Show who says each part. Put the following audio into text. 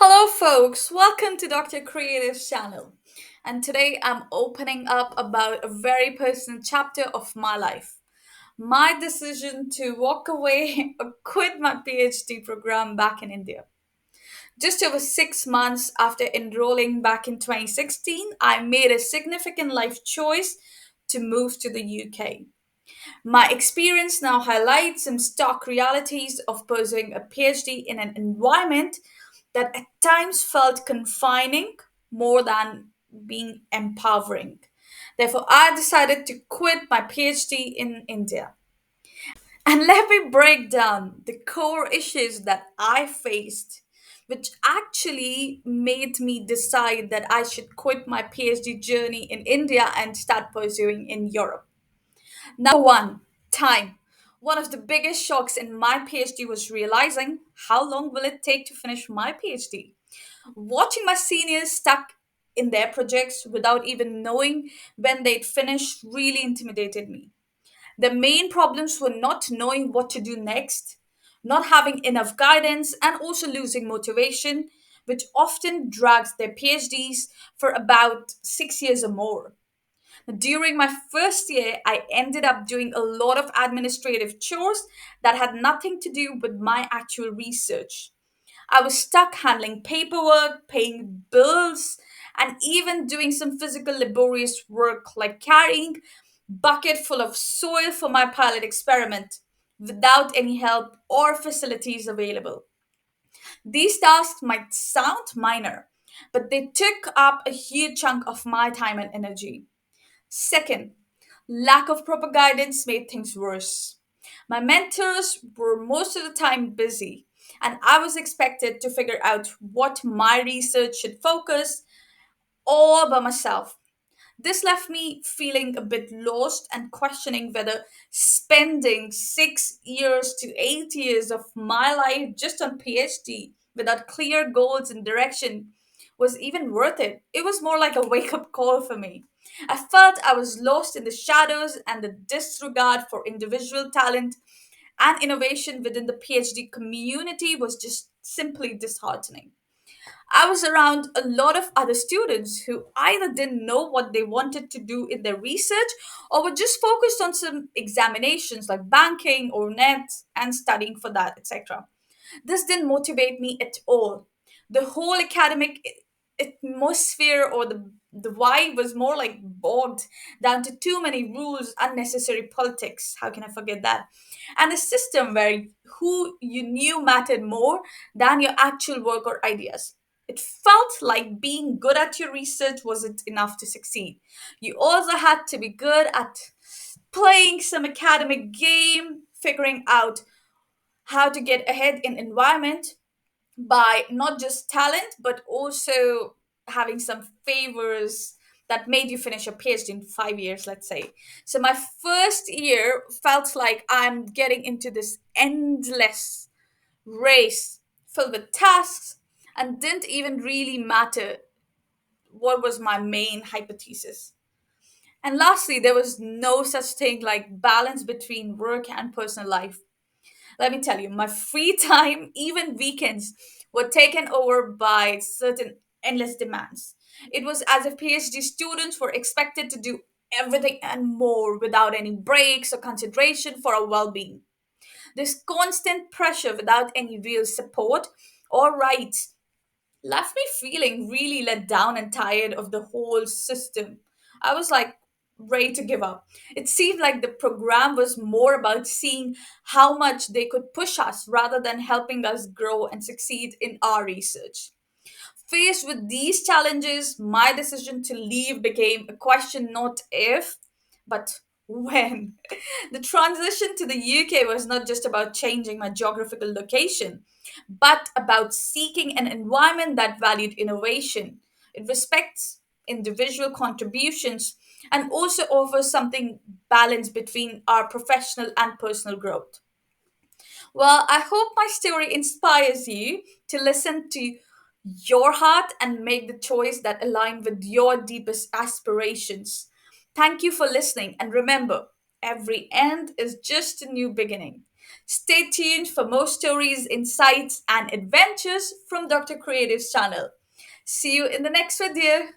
Speaker 1: Hello, folks. Welcome to Dr. Creative's channel. And today I'm opening up about a very personal chapter of my life. My decision to walk away or quit my PhD program back in India. Just over 6 months after enrolling back in 2016, I made a significant life choice to move to the UK. My experience now highlights some stark realities of pursuing a PhD in an environment that at times felt confining more than being empowering. Therefore, I decided to quit my PhD in India. And let me break down the core issues that I faced, which actually made me decide that I should quit my PhD journey in India and start pursuing in Europe. Number one, time. One of the biggest shocks in my PhD was realizing how long will it take to finish my PhD. Watching my seniors stuck in their projects without even knowing when they'd finish really intimidated me. The main problems were not knowing what to do next, not having enough guidance, and also losing motivation, which often drags their PhDs for about 6 years or more. During my first year, I ended up doing a lot of administrative chores that had nothing to do with my actual research. I was stuck handling paperwork, paying bills, and even doing some physical laborious work like carrying bucket full of soil for my pilot experiment without any help or facilities available. These tasks might sound minor, but they took up a huge chunk of my time and energy. Second, lack of proper guidance made things worse. My mentors were most of the time busy, and I was expected to figure out what my research should focus all by myself. This left me feeling a bit lost and questioning whether spending 6 years to 8 years of my life just on PhD without clear goals and direction was even worth it. It was more like a wake up call for me. I felt I was lost in the shadows, and the disregard for individual talent and innovation within the PhD community was just simply disheartening. I was around a lot of other students who either didn't know what they wanted to do in their research or were just focused on some examinations like banking or NET and studying for that, etc. This didn't motivate me at all. The whole academic atmosphere or the vibe was more like bogged down to too many rules, unnecessary politics. How can I forget that? And a system where who you knew mattered more than your actual work or ideas. It felt like being good at your research wasn't enough to succeed. You also had to be good at playing some academic game, figuring out how to get ahead in environment by not just talent but also having some favors that made you finish a PhD in 5 years, let's say. So my first year felt like I'm getting into this endless race filled with tasks and didn't even really matter what was my main hypothesis. And lastly, there was no such thing like balance between work and personal life. Let me tell you, my free time, even weekends, were taken over by certain endless demands. It was as if PhD students were expected to do everything and more without any breaks or consideration for our well being. This constant pressure without any real support or rights left me feeling really let down and tired of the whole system. I was like ready to give up. It seemed like the program was more about seeing how much they could push us rather than helping us grow and succeed in our research. Faced with these challenges, my decision to leave became a question not if, but when. The transition to the UK was not just about changing my geographical location, but about seeking an environment that valued innovation. It respects individual contributions and also offers something balanced between our professional and personal growth. Well, I hope my story inspires you to listen to your heart and make the choice that align with your deepest aspirations. Thank you for listening, and remember, every end is just a new beginning. Stay tuned for more stories, insights, and adventures from Dr. Creative's channel. See you in the next video.